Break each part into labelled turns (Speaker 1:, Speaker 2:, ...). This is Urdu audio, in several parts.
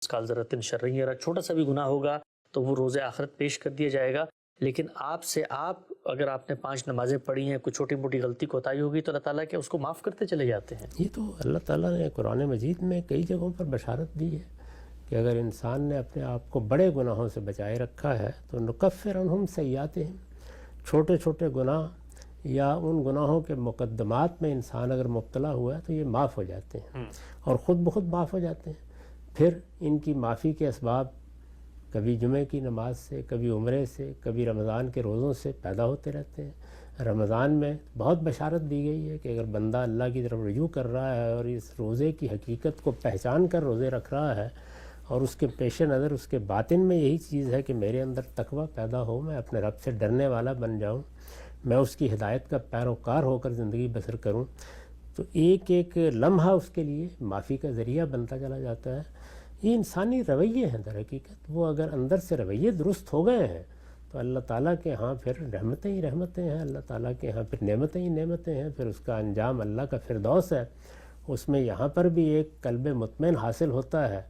Speaker 1: مسقال ذرۃ شرعی، اگر چھوٹا سا بھی گناہ ہوگا تو وہ روز آخرت پیش کر دیا جائے گا. لیکن آپ اگر آپ نے 5 نمازیں پڑھی ہیں، کوئی چھوٹی موٹی غلطی کوتاہی ہوگی تو اللہ تعالیٰ کہ اس کو معاف کرتے چلے جاتے ہیں.
Speaker 2: یہ تو اللہ تعالیٰ نے قرآن مجید میں کئی جگہوں پر بشارت دی ہے کہ اگر انسان نے اپنے آپ کو بڑے گناہوں سے بچائے رکھا ہے تو نکفر عنہم سیئاتہم، چھوٹے چھوٹے گناہ یا ان گناہوں کے مقدمات میں انسان اگر مبتلا ہوا ہے تو یہ معاف ہو جاتے ہیں اور خود بخود معاف ہو جاتے ہیں. پھر ان کی معافی کے اسباب کبھی جمعہ کی نماز سے، کبھی عمرے سے، کبھی رمضان کے روزوں سے پیدا ہوتے رہتے ہیں. رمضان میں بہت بشارت دی گئی ہے کہ اگر بندہ اللہ کی طرف رجوع کر رہا ہے اور اس روزے کی حقیقت کو پہچان کر روزے رکھ رہا ہے اور اس کے پیش نظر اس کے باطن میں یہی چیز ہے کہ میرے اندر تقویٰ پیدا ہو، میں اپنے رب سے ڈرنے والا بن جاؤں، میں اس کی ہدایت کا پیروکار ہو کر زندگی بسر کروں، تو ایک ایک لمحہ اس کے لیے معافی کا ذریعہ بنتا چلا جاتا ہے. یہ انسانی رویے ہیں در حقیقت. وہ اگر اندر سے رویے درست ہو گئے ہیں تو اللہ تعالیٰ کے ہاں پھر رحمتیں ہی رحمتیں ہیں، اللہ تعالیٰ کے ہاں پھر نعمتیں ہی نعمتیں ہیں. پھر اس کا انجام اللہ کا فردوس ہے. اس میں یہاں پر بھی ایک قلب مطمئن حاصل ہوتا ہے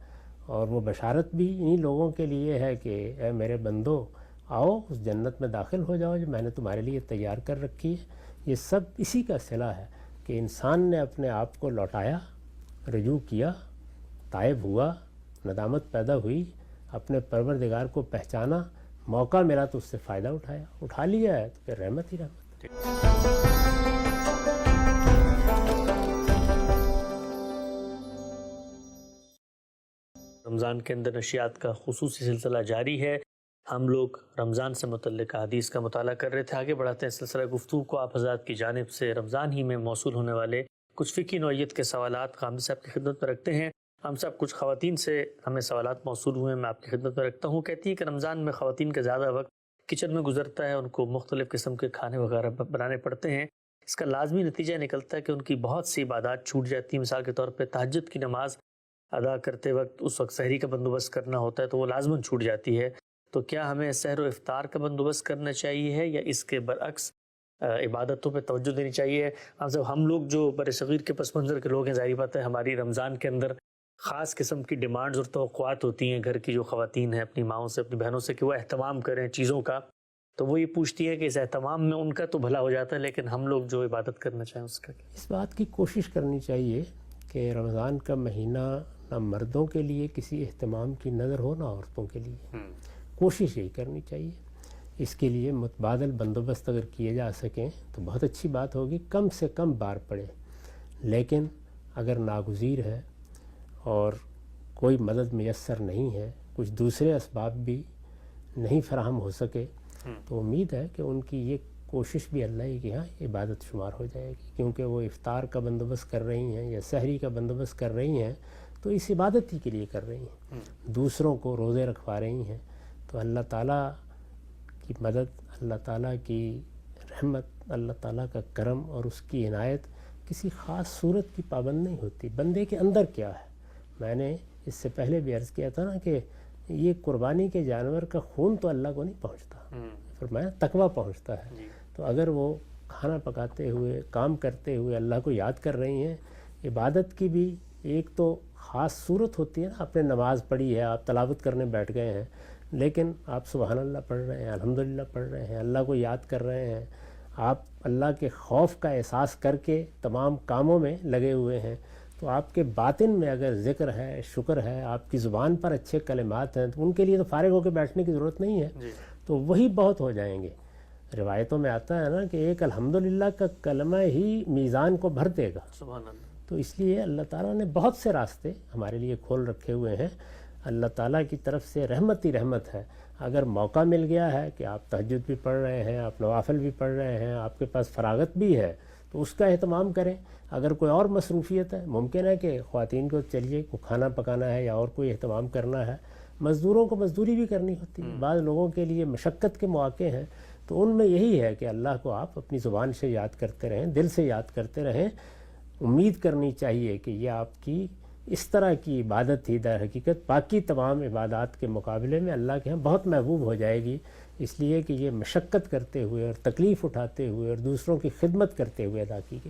Speaker 2: اور وہ بشارت بھی انہی لوگوں کے لیے ہے کہ اے میرے بندو، آؤ اس جنت میں داخل ہو جاؤ جو میں نے تمہارے لیے تیار کر رکھی ہے. یہ سب اسی کا صلہ ہے کہ انسان نے اپنے آپ کو لوٹایا، رجوع کیا، تائب ہوا، ندامت پیدا ہوئی، اپنے پروردگار کو پہچانا، موقع ملا تو اس سے فائدہ اٹھا لیا ہے تو پھر رحمت ہی رحمت.
Speaker 1: رمضان کے اندر نشریات کا خصوصی سلسلہ جاری ہے. ہم لوگ رمضان سے متعلق حدیث کا مطالعہ کر رہے تھے. آگے بڑھاتے ہیں سلسلہ گفتگو کو. آپ حضرات کی جانب سے رمضان ہی میں موصول ہونے والے کچھ فقہی نوعیت کے سوالات غامدی صاحب کی خدمت میں رکھتے ہیں. ہم صاحب کچھ خواتین سے ہمیں سوالات موصول ہوئے ہیں، میں آپ کی خدمت میں رکھتا ہوں. کہتی ہیں کہ رمضان میں خواتین کا زیادہ وقت کچن میں گزرتا ہے، ان کو مختلف قسم کے کھانے وغیرہ بنانے پڑتے ہیں. اس کا لازمی نتیجہ نکلتا ہے کہ ان کی بہت سی عبادات چھوٹ جاتی ہیں. مثال کے طور پہ تہجد کی نماز ادا کرتے وقت اس وقت سحری کا بندوبست کرنا ہوتا ہے تو وہ لازماً چھوٹ جاتی ہے. تو کیا ہمیں سحر و افطار کا بندوبست کرنا چاہیے ہے یا اس کے برعکس عبادتوں پہ توجہ دینی چاہیے؟ ہم لوگ جو بر صغیر کے پس منظر کے لوگ ہیں، ظاہری بات ہے ہماری رمضان کے اندر خاص قسم کی ڈیمانڈز اور توقعات ہوتی ہیں گھر کی جو خواتین ہیں اپنی ماؤں سے، اپنی بہنوں سے کہ وہ اہتمام کریں چیزوں کا. تو وہ یہ پوچھتی ہے کہ اس اہتمام میں ان کا تو بھلا ہو جاتا ہے لیکن ہم لوگ جو عبادت کرنا چاہیں اس کا.
Speaker 2: اس بات کی کوشش کرنی چاہیے کہ رمضان کا مہینہ نہ مردوں کے لیے کسی اہتمام کی نظر ہو نہ عورتوں کے لیے. کوشش یہی کرنی چاہیے. اس کے لیے متبادل بندوبست اگر کیے جا سکیں تو بہت اچھی بات ہوگی. کم سے کم بار پڑے، لیکن اگر ناگزیر ہے اور کوئی مدد میسر نہیں ہے، کچھ دوسرے اسباب بھی نہیں فراہم ہو سکے تو امید ہے کہ ان کی یہ کوشش بھی اللہ کے ہاں عبادت شمار ہو جائے گی. کیونکہ وہ افطار کا بندوبست کر رہی ہیں یا سحری کا بندوبست کر رہی ہیں تو اس عبادت ہی کے لیے کر رہی ہیں. دوسروں کو روزے رکھوا رہی ہیں تو اللہ تعالیٰ کی مدد، اللہ تعالیٰ کی رحمت، اللہ تعالیٰ کا کرم اور اس کی عنایت کسی خاص صورت کی پابند نہیں ہوتی. بندے کے اندر کیا ہے؟ میں نے اس سے پہلے بھی عرض کیا تھا نا کہ یہ قربانی کے جانور کا خون تو اللہ کو نہیں پہنچتا، فرمایا تقویٰ پہنچتا ہے. تو اگر وہ کھانا پکاتے ہوئے، کام کرتے ہوئے اللہ کو یاد کر رہی ہیں، عبادت کی بھی ایک تو خاص صورت ہوتی ہے نا. آپ نے نماز پڑھی ہے، آپ تلاوت کرنے بیٹھ گئے ہیں، لیکن آپ سبحان اللہ پڑھ رہے ہیں، الحمدللہ پڑھ رہے ہیں، اللہ کو یاد کر رہے ہیں، آپ اللہ کے خوف کا احساس کر کے تمام کاموں میں لگے ہوئے ہیں. تو آپ کے باطن میں اگر ذکر ہے، شکر ہے، آپ کی زبان پر اچھے کلمات ہیں تو ان کے لیے تو فارغ ہو کے بیٹھنے کی ضرورت نہیں ہے. تو وہی بہت ہو جائیں گے. روایتوں میں آتا ہے نا کہ ایک الحمدللہ کا کلمہ ہی میزان کو بھر دے گا.
Speaker 1: سبحان اللہ.
Speaker 2: تو اس لیے اللہ تعالیٰ نے بہت سے راستے ہمارے لیے کھول رکھے ہوئے ہیں. اللہ تعالیٰ کی طرف سے رحمت ہی رحمت ہے. اگر موقع مل گیا ہے کہ آپ تہجد بھی پڑھ رہے ہیں، آپ نوافل بھی پڑھ رہے ہیں، آپ کے پاس فراغت بھی ہے تو اس کا اہتمام کریں. اگر کوئی اور مصروفیت ہے، ممکن ہے کہ خواتین کو چلیے کو کھانا پکانا ہے یا اور کوئی اہتمام کرنا ہے، مزدوروں کو مزدوری بھی کرنی ہوتی ہے. بعض لوگوں کے لیے مشقت کے مواقع ہیں تو ان میں یہی ہے کہ اللہ کو آپ اپنی زبان سے یاد کرتے رہیں، دل سے یاد کرتے رہیں. امید کرنی چاہیے کہ یہ آپ کی اس طرح کی عبادت ہی در حقیقت باقی تمام عبادات کے مقابلے میں اللہ کے ہاں بہت محبوب ہو جائے گی. اس لیے کہ یہ مشقت کرتے ہوئے اور تکلیف اٹھاتے ہوئے اور دوسروں کی خدمت کرتے ہوئے ادا کی گئی.